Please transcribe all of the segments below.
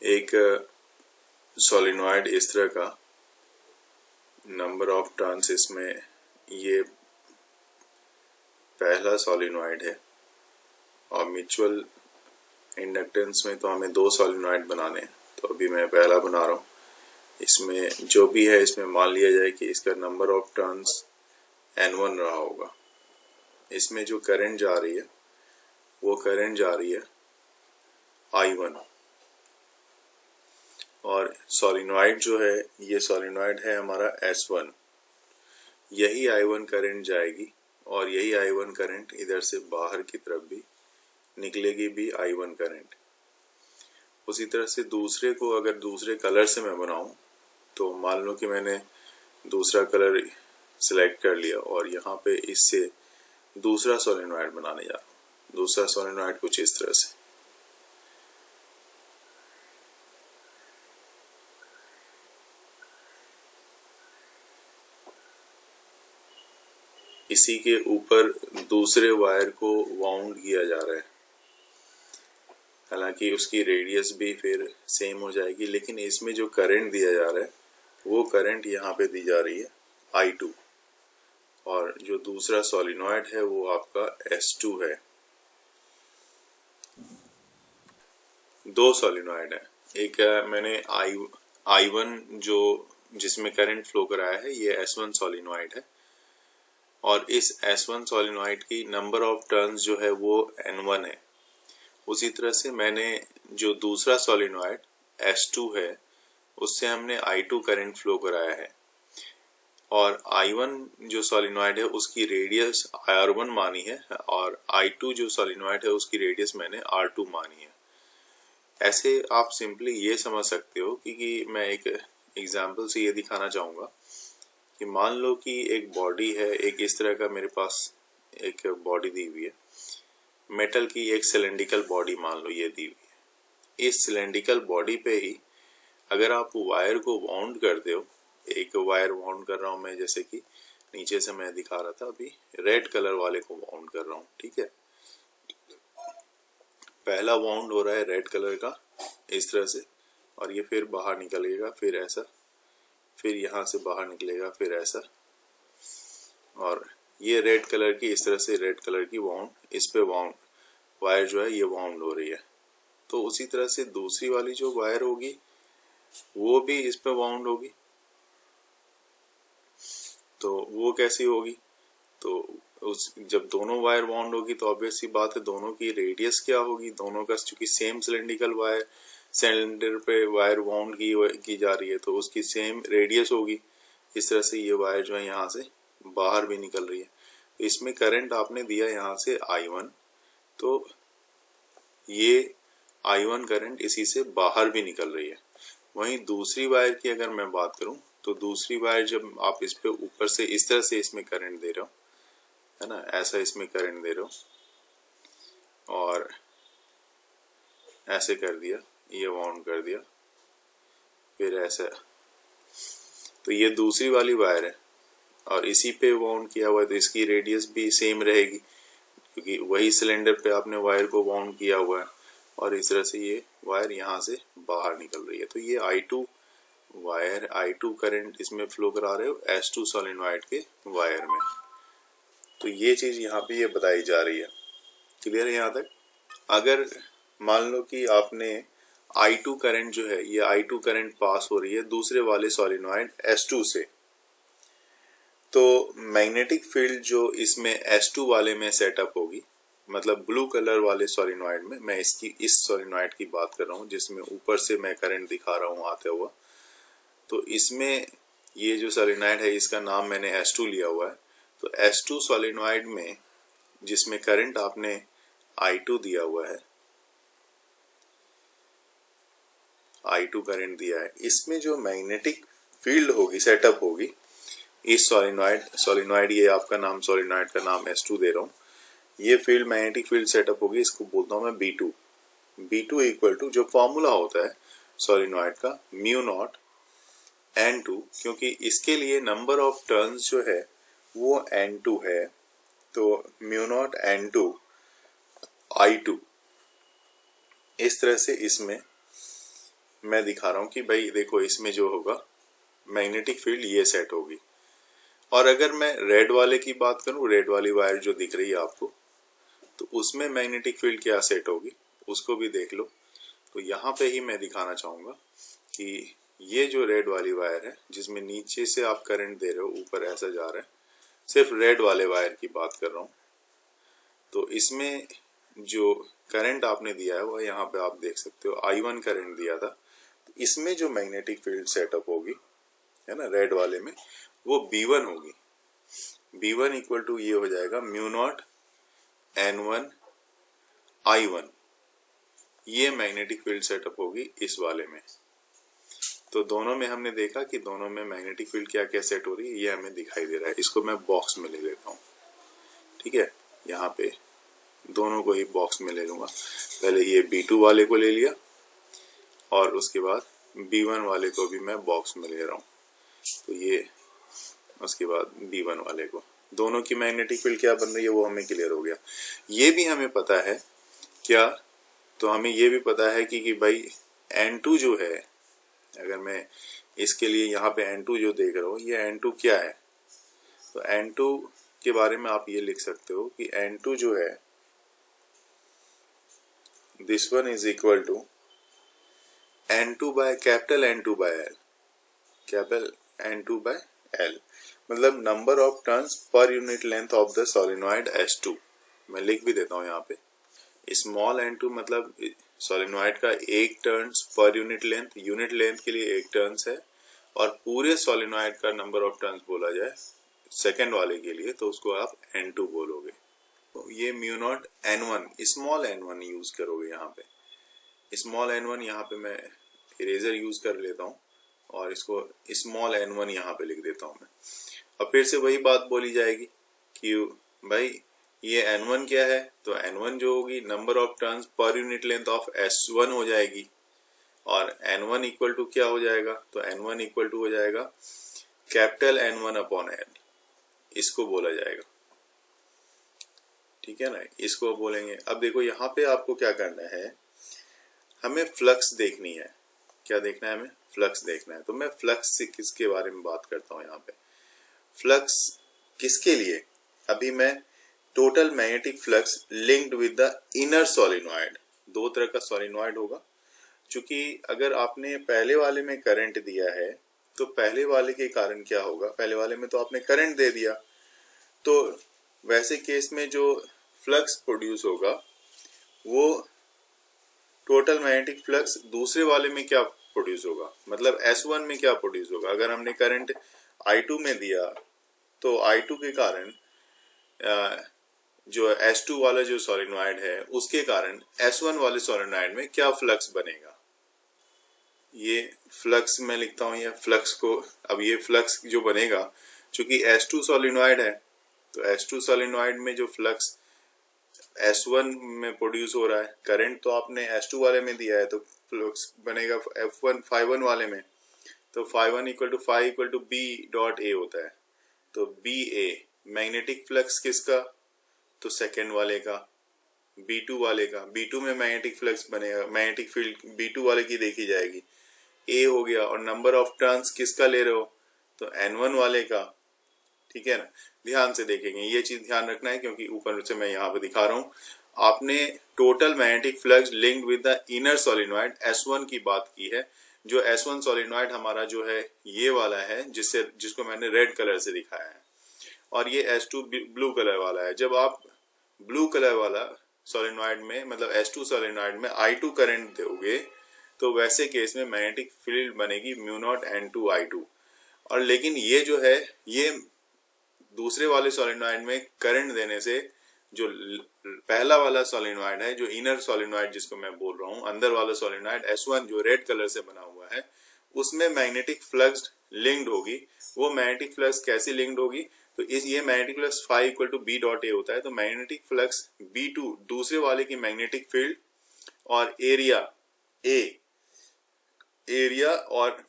एक सोलिनॉइड इस तरह का, नंबर ऑफ टर्न्स इसमें, ये पहला सोलिनॉइड है और म्यूचुअल इंडक्टेंस में तो हमें दो सोलिनॉइड बनाने हैं, तो अभी मैं पहला बना रहा हूँ। इसमें जो भी है इसमें मान लिया जाए कि इसका नंबर ऑफ टर्न्स N1 रहा होगा। इसमें जो करंट जा रही है वो करंट जा रही है I1, और सोलिनॉइड जो है ये सोलिनॉइड है हमारा S1। यही I1 करंट जाएगी और यही I1 करंट इधर से बाहर की तरफ भी निकलेगी भी I1 करंट। उसी तरह से दूसरे को अगर दूसरे कलर से मैं बनाऊं तो मान लो कि मैंने दूसरा कलर सिलेक्ट कर लिया और यहाँ पे इससे दूसरा सोलिनॉइड बनाने जा रहा हूँ। दूसरा सोलिनॉइड कुछ इस तरह से, इसी के ऊपर दूसरे वायर को वाउंड किया जा रहा है। हालांकि उसकी रेडियस भी फिर सेम हो जाएगी, लेकिन इसमें जो करंट दिया जा रहा है वो करंट यहाँ पे दी जा रही है I2, और जो दूसरा सोलिनॉइड है वो आपका S2 है। दो सोलिनॉइड है, एक मैंने I1 जो जिसमें करंट फ्लो कराया है ये S1 सोलिनॉइड है, और इस S1 सोलिनॉइड की नंबर ऑफ टर्न्स जो है वो N1 है। उसी तरह से मैंने जो दूसरा सोलिनॉइड S2 है उससे हमने I2 करंट फ्लो कराया है, और I1 जो सोलिनॉइड है उसकी रेडियस R1 मानी है, और I2 जो सोलिनॉइड है उसकी रेडियस मैंने R2 मानी है। ऐसे आप सिंपली ये समझ सकते हो कि मैं एक एग्जांपल से ये दिखाना चाहूँगा कि मान लो कि एक बॉडी है, एक इस तरह का मेरे पास एक बॉडी दी हुई है, मेटल की एक सिलेंड्रिकल बॉडी मान लो ये दी हुई है। इस सिलेंड्रिकल बॉडी पे ही अगर आप वायर को वाउंड करते हो, एक वायर वाउंड कर रहा हूँ मैं, जैसे कि नीचे से मैं दिखा रहा था, अभी रेड कलर वाले को वाउंड कर रहा हूँ, ठीक है। पहला वाउंड हो रहा है रेड कलर का इस तरह से, और ये फिर बाहर निकलेगा, फिर ऐसा, फिर यहाँ से बाहर निकलेगा, फिर ऐसा, और ये रेड कलर की इस तरह से रेड कलर की वाउंड, इस पे वाउंड वायर जो है ये वाउंड हो रही है। तो उसी तरह से दूसरी वाली जो वायर होगी वो भी इस पे वाउंड होगी। तो वो कैसी होगी, तो उस जब दोनों वायर वाउंड होगी तो ऑब्वियस सी बात है दोनों की रेडियस क्या होगी, दोनों का चूंकि सेम सिलेंड्रिकल वायर, सिलेंडर पे वायर वाउंड की जा रही है तो उसकी सेम रेडियस होगी। इस तरह से ये वायर जो है यहाँ से बाहर भी निकल रही है। तो इसमें करंट आपने दिया यहाँ से I1, तो ये I1 करंट इसी से बाहर भी निकल रही है। वहीं दूसरी वायर की अगर मैं बात करूं तो दूसरी वायर जब आप इस पे ऊपर से इस तरह से इसमें करंट दे रहे हो, है ना, ऐसा इसमें करंट दे रहे हो और ऐसे कर दिया, ये वाउंड कर दिया, फिर ऐसा, तो ये दूसरी वाली वायर है और इसी पे वाउंड किया हुआ है, तो इसकी रेडियस भी सेम रहेगी क्योंकि वही सिलेंडर पे आपने वायर को वाउंड किया हुआ है, और इस तरह से ये वायर यहाँ से बाहर निकल रही है। तो ये I2 वायर, I2 करंट इसमें फ्लो करा रहे हो S2 सोलिनॉइड के वायर में। तो ये चीज यहाँ पे ये बताई जा रही है। क्लियर है यहाँ तक? अगर मान लो कि आपने I2 करंट जो है ये I2 करंट पास हो रही है दूसरे वाले सोलिनॉइड S2 से, तो मैग्नेटिक फील्ड जो इसमें S2 वाले में सेटअप होगी, मतलब ब्लू कलर वाले सोलिनॉइड में, मैं इस सोलिनॉइड की बात कर रहा हूँ जिसमें ऊपर से मैं करंट दिखा रहा हूँ आते हुआ, तो इसमें ये जो सोलिनॉइड है इसका नाम मैंने S2 लिया हुआ है। तो S2 सोलिनॉइड में जिसमें करंट आपने I2 दिया हुआ है, I2 करंट दिया है, इसमें जो मैग्नेटिक फील्ड होगी, सेटअप होगी इस सोलिनॉइड ये आपका नाम, सोलिनॉइड का नाम S2 दे रहा हूँ, ये फील्ड मैग्नेटिक फील्ड सेटअप होगी, इसको बोलता हूँ मैं B2। B2 इक्वल टू जो फॉर्मूला होता है सोलिनॉइड का म्यू नॉट N2, क्योंकि इसके लिए नंबर ऑफ टर्न्स जो है वो N2 है, तो म्यू नॉट N2 I2। इस तरह से इसमें मैं दिखा रहा हूँ कि भाई देखो इसमें जो होगा मैग्नेटिक फील्ड ये सेट होगी। और अगर मैं रेड वाले की बात करूँ, रेड वाली वायर जो दिख रही है आपको, तो उसमें मैग्नेटिक फील्ड क्या सेट होगी उसको भी देख लो। तो यहाँ पे ही मैं दिखाना चाहूँगा कि ये जो रेड वाली वायर है जिसमें नीचे से आप करंट दे रहे हो ऊपर ऐसा जा रहा है, सिर्फ रेड वाले वायर की बात कर रहा हूँ, तो इसमें जो करंट आपने दिया है वह यहाँ पे आप देख सकते हो I1 करंट दिया था। तो इसमें जो मैग्नेटिक फील्ड सेटअप होगी है ना रेड वाले में, वो B1 होगी। B1 इक्वल टू ये हो जाएगा म्यू नॉट N1 I1, ये मैग्नेटिक फील्ड सेटअप होगी इस वाले में। तो दोनों में हमने देखा कि दोनों में मैग्नेटिक फील्ड क्या क्या सेट हो रही है, ये हमें दिखाई दे रहा है। इसको मैं बॉक्स में ले लेता हूँ, ठीक है। यहाँ पे दोनों को ही बॉक्स में ले लूंगा। पहले ये B2 वाले को ले लिया और उसके बाद B1 वाले को भी मैं बॉक्स में ले रहा हूँ। तो ये उसके बाद B1 वाले को, दोनों की मैग्नेटिक फील्ड क्या बन रही है वो हमें क्लियर हो गया। ये भी हमें पता है क्या, तो हमें ये भी पता है कि भाई N2 जो है, अगर मैं इसके लिए यहाँ पे N2 जो देख रहा हूँ, ये N2 क्या है, तो N2 के बारे में आप ये लिख सकते हो कि N2 जो है this one is equal to N2 by capital N2 by L, capital N2 by L, मतलब नंबर ऑफ टर्न्स पर unit length of the solenoid S2। मैं लिख भी देता हूँ यहाँ पे, स्मॉल N2 मतलब सोलेनॉइड का एक टर्न्स पर यूनिट लेंथ के लिए एक टर्न्स है, और पूरे सोलेनॉइड का नंबर ऑफ टर्न्स बोला जाए सेकंड वाले के लिए तो उसको आप N2 बोलोगे। तो ये mu naught N1, small N1 use करोगे यहाँ पे। स्मॉल N1 यहाँ पे मैं इरेजर यूज कर लेता हूँ और इसको स्मॉल N1 यहाँ पे लिख देता हूँ मैं। और फिर से वही बात बोली जाएगी कि भाई ये N1 क्या है, तो N1 जो होगी नंबर ऑफ टर्न्स पर यूनिट लेंथ ऑफ S1 हो जाएगी, और N1 इक्वल टू क्या हो जाएगा, तो N1 इक्वल टू हो जाएगा कैपिटल N1 अपॉन L, इसको बोला जाएगा, ठीक है ना, इसको बोलेंगे। अब देखो यहाँ पे आपको क्या करना है, हमें फ्लक्स देखनी है। क्या देखना है हमें, फ्लक्स देखना है। तो मैं फ्लक्स से किसके बारे में बात करता हूँ यहाँ पे, फ्लक्स किसके लिए, अभी मैं total magnetic flux linked with the inner solenoid, दो तरह का सोलेनॉइड होगा। क्योंकि अगर आपने पहले वाले में करंट दिया है तो पहले वाले के कारण क्या होगा, पहले वाले में तो आपने करंट दे दिया, तो वैसे केस में जो फ्लक्स प्रोड्यूस होगा वो टोटल मैग्नेटिक फ्लक्स दूसरे वाले में क्या प्रोड्यूस होगा, मतलब S1 में क्या प्रोड्यूस होगा। अगर हमने करंट I2 में दिया तो I2 के कारण जो S2 वाला जो सोलेनॉइड है उसके कारण S1 वाले सोलेनॉइड में क्या फ्लक्स बनेगा, ये फ्लक्स में लिखता हूँ, ये फ्लक्स को। अब ये फ्लक्स जो बनेगा, चूंकि S2 सोलेनॉइड है तो S2 सोलेनॉइड में जो फ्लक्स S1 में प्रोड्यूस हो रहा है, करंट तो आपने S2 वाले में दिया है तो फ्लक्स बनेगा Φ1 वाले में, तो Φ1 equal to phi equal to B dot A होता है। तो BA मैग्नेटिक फ्लक्स किसका, तो सेकेंड वाले का, B2 वाले का। B2 में मैग्नेटिक फ्लक्स बनेगा, मैग्नेटिक फील्ड B2 वाले की देखी जाएगी, A हो गया। और नंबर ऑफ टर्न्स किसका ले रहे हो, तो N1 वाले का, ठीक है ना। ध्यान से देखेंगे, ये चीज ध्यान रखना है क्योंकि ऊपर से मैं यहाँ पे दिखा रहा हूँ। आपने total magnetic flux linked with the inner solenoid S1 की बात की है। जो S1 सोलेनॉइड हमारा जो है ये वाला है, जिसको मैंने रेड कलर से दिखाया है, और ये S2 ब्लू कलर वाला है। जब आप ब्लू कलर वाला सोलेनॉइड में मतलब S2 सोलेनॉइड में I2 करंट दोगे तो वैसे केस में मैग्नेटिक फील्ड बनेगी म्यू नॉट N2 I2। और लेकिन ये जो है ये दूसरे वाले सोलेनॉइड में करंट देने से जो पहला वाला सोलेनॉइड है, जो इनर सोलेनॉइड जिसको मैं बोल रहा हूँ, अंदर वाला सोलेनॉइड S1 जो रेड कलर से बना हुआ है, उसमें मैग्नेटिक फ्लक्स लिंक्ड होगी। वो मैग्नेटिक फ्लक्स कैसे लिंक्ड होगी, तो ये magnetic flux phi equal to B dot A होता है। तो मैग्नेटिक फ्लक्स B2 दूसरे वाले की मैग्नेटिक फील्ड और एरिया A, एरिया और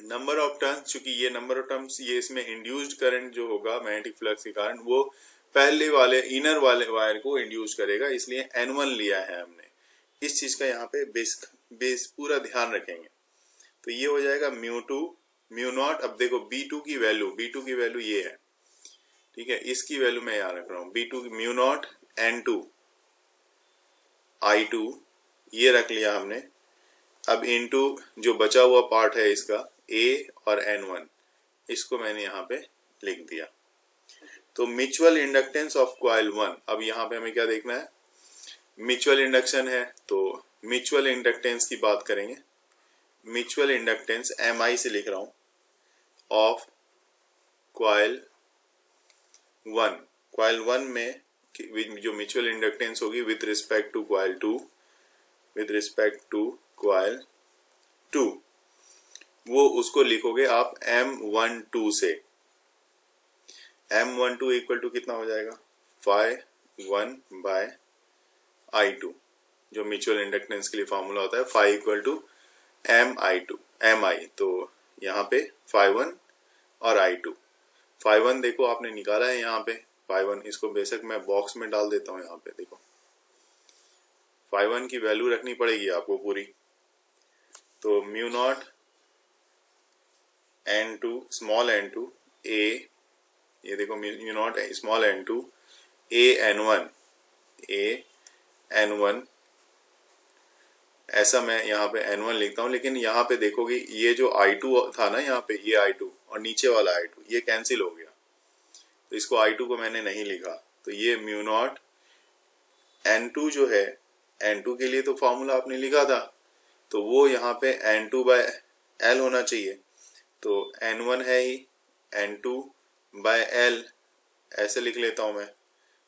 नंबर ऑफ टर्न्स, चूंकि ये नंबर ऑफ टर्न्स ये इसमें इंड्यूस्ड करंट जो होगा मैग्नेटिक फ्लक्स के कारण वो पहले वाले इनर वाले वायर को इंड्यूस करेगा, इसलिए N1 लिया है हमने। इस चीज का यहाँ पे बेस पूरा ध्यान रखेंगे। तो ये हो जाएगा म्यू टू म्यू नॉट। अब देखो B2 की वैल्यू ये है, ठीक है, इसकी वैल्यू मैं यहाँ रख रहा हूँ B2 mu naught N2 I2 ये रख लिया हमने। अब इनटू जो बचा हुआ पार्ट है इसका A और N1 इसको मैंने यहाँ पे लिख दिया। तो म्यूचुअल इंडक्टेंस ऑफ कॉइल 1, अब यहाँ पे हमें क्या देखना है, म्यूचुअल इंडक्शन है तो म्यूचुअल इंडक्टेंस की बात करेंगे। म्यूचुअल इंडक्टेंस MI से लिख रहा हूं ऑफ कॉइल 1। कॉइल 1 में जो म्यूचुअल इंडक्टेंस होगी with respect to coil 2, with respect to coil 2, वो उसको लिखोगे आप M12 से। M12 इक्वल टू कितना हो जाएगा, Phi1 बाय I2, जो म्यूचुअल इंडक्टेंस के लिए फॉर्मूला होता है Phi इक्वल टू MI। तो यहाँ पे Phi1 और I2। Phi1 देखो आपने निकाला है यहाँ पे, Phi1 इसको बेशक मैं बॉक्स में डाल देता हूँ। यहाँ पे देखो Phi1 की वैल्यू रखनी पड़ेगी आपको पूरी। तो mu naught N2 small N2 A, ये देखो mu naught small N2 A N1 ऐसा मैं यहाँ पे N1 लिखता हूँ। लेकिन यहाँ पे देखोगे ये जो I2 था ना, यहाँ पे ये I2 और नीचे वाला I2 ये कैंसिल हो गया, तो इसको I2 को मैंने नहीं लिखा। तो ये म्यू नॉट N2 जो है, N2 के लिए तो फॉर्मूला आपने लिखा था, तो वो यहाँ पे N2 बाय L होना चाहिए। तो N1 है ही, N2 बाय L ऐसे लिख लेता हूँ मैं,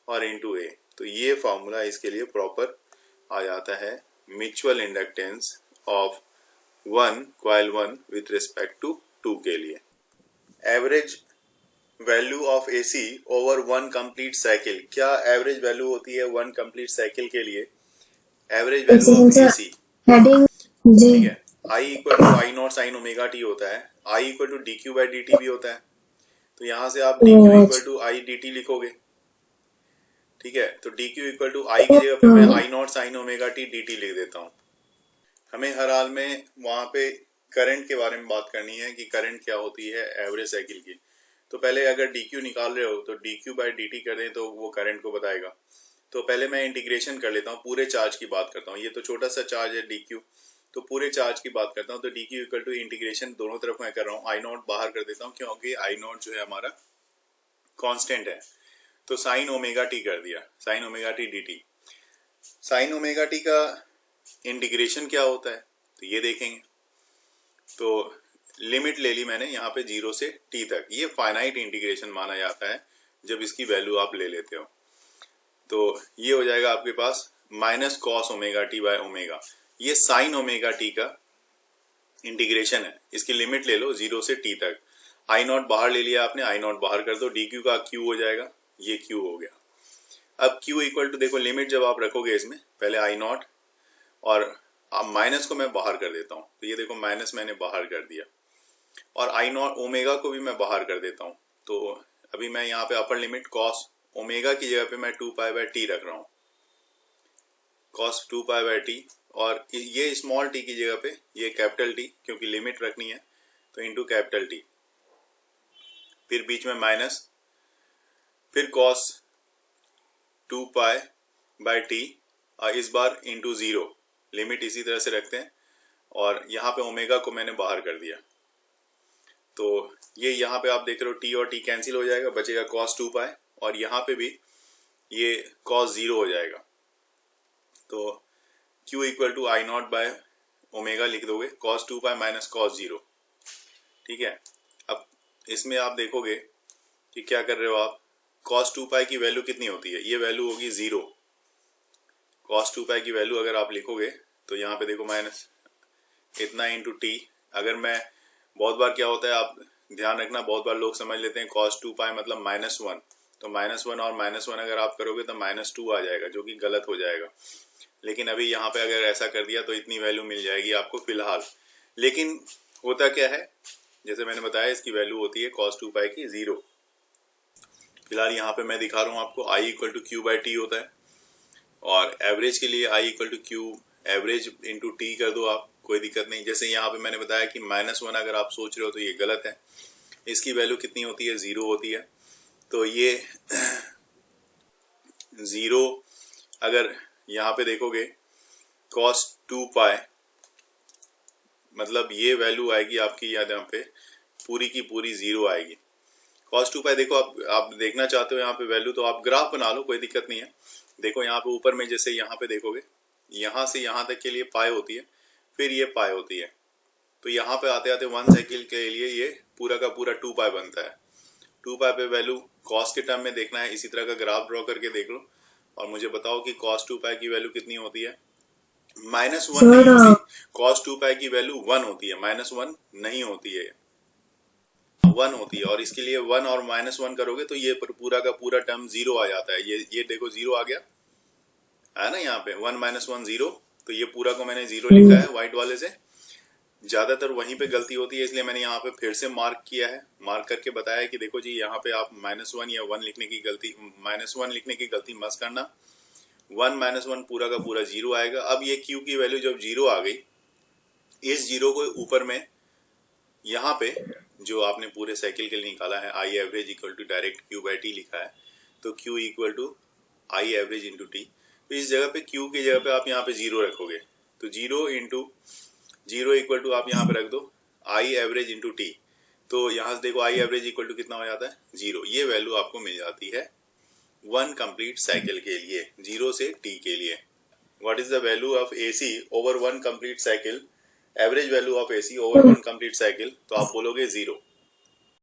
और इंटू A। तो ये फॉर्मूला इसके लिए प्रॉपर आ जाता है mutual inductance of 1 coil 1 with respect to 2 के लिए। Average value of AC over 1 complete cycle, क्या एवरेज वैल्यू होती है 1 कंप्लीट साइकिल के लिए? एवरेज वैल्यू ऑफ AC, ठीक है, I equal to I not sine omega t होता है, I equal to DQ by DT भी होता है। तो यहां से आप DQ equal to I DT लिखोगे, ठीक है। तो DQ इक्वल टू I की जगह पे मैं I not sine omega T DT लिख देता हूँ। हमें हर हाल में वहां पे करंट के बारे में बात करनी है कि करंट क्या होती है एवरेज साइकिल की। तो पहले अगर DQ निकाल रहे हो तो DQ बाई DT कर दें तो वो करंट को बताएगा। तो पहले मैं इंटीग्रेशन कर लेता हूँ, पूरे चार्ज की बात करता हूँ। ये तो छोटा सा चार्ज है DQ, तो पूरे चार्ज की बात करता हूँ। तो DQ इक्वल टू इंटीग्रेशन दोनों तरफ मैं कर रहा हूँ, I नॉट बाहर कर देता हूँ क्योंकि I नॉट जो है हमारा कांस्टेंट है। तो साइन ओमेगा टी कर दिया, sign omega T DT। Sign omega T का इंटीग्रेशन क्या होता है तो ये देखेंगे। तो लिमिट ले ली मैंने यहाँ पे 0 से t तक, ये फाइनाइट इंटीग्रेशन माना जाता है जब इसकी वैल्यू आप ले लेते हो। तो ये हो जाएगा आपके पास minus cos omega T by omega, ये साइन ओमेगा टी का इंटीग्रेशन है। इसकी लिमिट ले लो 0 से t तक। I नॉट बाहर ले लिया आपने, I नॉट बाहर कर दो, DQ का Q हो जाएगा, ये Q हो गया। अब Q इक्वल टू देखो लिमिट जब आप रखोगे इसमें पहले I नॉट और अब माइनस को मैं बाहर कर देता हूँ। तो ये देखो माइनस मैंने बाहर कर दिया और I नॉट ओमेगा को भी मैं बाहर कर देता हूँ। तो अभी मैं यहाँ पे अपर लिमिट कॉस ओमेगा की जगह पे मैं 2 पाई बाय टी रख रहा हूँ, कॉस 2 पाई बाय टी, और ये स्मॉल टी की जगह पे ये कैपिटल टी, क्योंकि लिमिट रखनी है तो इंटू कैपिटल टी, फिर बीच में माइनस, फिर कॉस 2 पाई बाय टी, इस बार इंटू 0, लिमिट इसी तरह से रखते हैं। और यहाँ पे ओमेगा को मैंने बाहर कर दिया। तो ये यहाँ पे आप देख रहे हो टी और टी कैंसिल हो जाएगा, बचेगा कॉस 2 पाई, और यहाँ पे भी ये कॉस 0 हो जाएगा। तो Q equal to I not by omega लिख दोगे, कॉस 2 पाई माइनस कॉस 0, ठीक है। अब इसमें आप देखोगे कि क्या कर रहे हो आप, कॉस 2 पाई की वैल्यू कितनी होती है, ये वैल्यू होगी 0। कॉस 2 पाई की वैल्यू अगर आप लिखोगे तो यहाँ पे देखो माइनस इतना इंटू टी। अगर मैं बहुत बार क्या होता है आप ध्यान रखना, बहुत बार लोग समझ लेते हैं कॉस 2 पाई मतलब -1, तो -1 और -1 अगर आप करोगे तो -2 आ जाएगा, जो कि गलत हो जाएगा। लेकिन अभी यहाँ पे अगर ऐसा कर दिया तो इतनी वैल्यू मिल जाएगी आपको फिलहाल। लेकिन होता क्या है, जैसे मैंने बताया इसकी वैल्यू होती है cos 2 पाई की 0। फिलहाल यहाँ पे मैं दिखा रहा हूँ आपको I equal to Q by t होता है, और एवरेज के लिए I equal to Q average into t कर दो आप, कोई दिक्कत नहीं। जैसे यहाँ पे मैंने बताया कि -1 अगर आप सोच रहे हो तो ये गलत है, इसकी वैल्यू कितनी होती है, 0 होती है। तो ये 0 अगर यहाँ पे देखोगे cos 2 पाई, मतलब ये वैल्यू आएगी आपकी याद यहाँ पे पूरी की पूरी 0 आएगी। cos 2 पाई देखो आप देखना चाहते हो यहाँ पे वैल्यू, तो आप ग्राफ बना लो, कोई दिक्कत नहीं है। देखो यहाँ पे ऊपर में जैसे यहाँ पे देखोगे, यहाँ से यहाँ तक के लिए पाई होती है, फिर ये पाई होती है। तो यहाँ पे आते आते 1 साइकिल के लिए ये पूरा का पूरा 2 पाई बनता है। 2 पाई पे वैल्यू कॉस के टर्म में देखना है, इसी तरह का ग्राफ ड्रॉ करके देख लो और मुझे बताओ कि cos 2 पाई की वैल्यू कितनी होती है। -1 नहीं होती, cos 2 पाई की वैल्यू 1 होती है, -1 नहीं होती है, 1 होती है। और इसके लिए 1 और -1 करोगे तो ये पूरा का पूरा टर्म 0 आ जाता है। ये देखो 0 आ गया है ना, यहाँ पे 1 -1 0, तो ये पूरा को मैंने 0 लिखा है व्हाइट वाले से। ज्यादातर वहीं पे गलती होती है, इसलिए मैंने यहाँ पे फिर से मार्क किया है, मार्क करके बताया कि देखो जी यहाँ पे आप -1 या 1 लिखने की गलती, -1 लिखने की गलती मत करना। 1 -1 पूरा का पूरा 0 आएगा। अब ये Q की वैल्यू जब 0 आ गई, इस 0 को ऊपर में यहाँ पे जो आपने पूरे साइकिल के लिए निकाला है I average equal to direct Q by t लिखा है, तो Q equal to I average into t. तो इस जगह पे Q की जगह पे आप यहाँ पे 0 रखोगे, तो 0 इंटू 0 इक्वल टू आप यहाँ पे रख दो आई एवरेज इंटू टी। तो यहाँ से देखो आई एवरेज इक्वल टू कितना हो जाता है, 0। ये वैल्यू आपको मिल जाती है 1 कंप्लीट साइकिल के लिए, 0 से t के लिए। What is the value of AC over 1 complete cycle, average value of AC over 1 complete cycle, तो आप बोलोगे 0।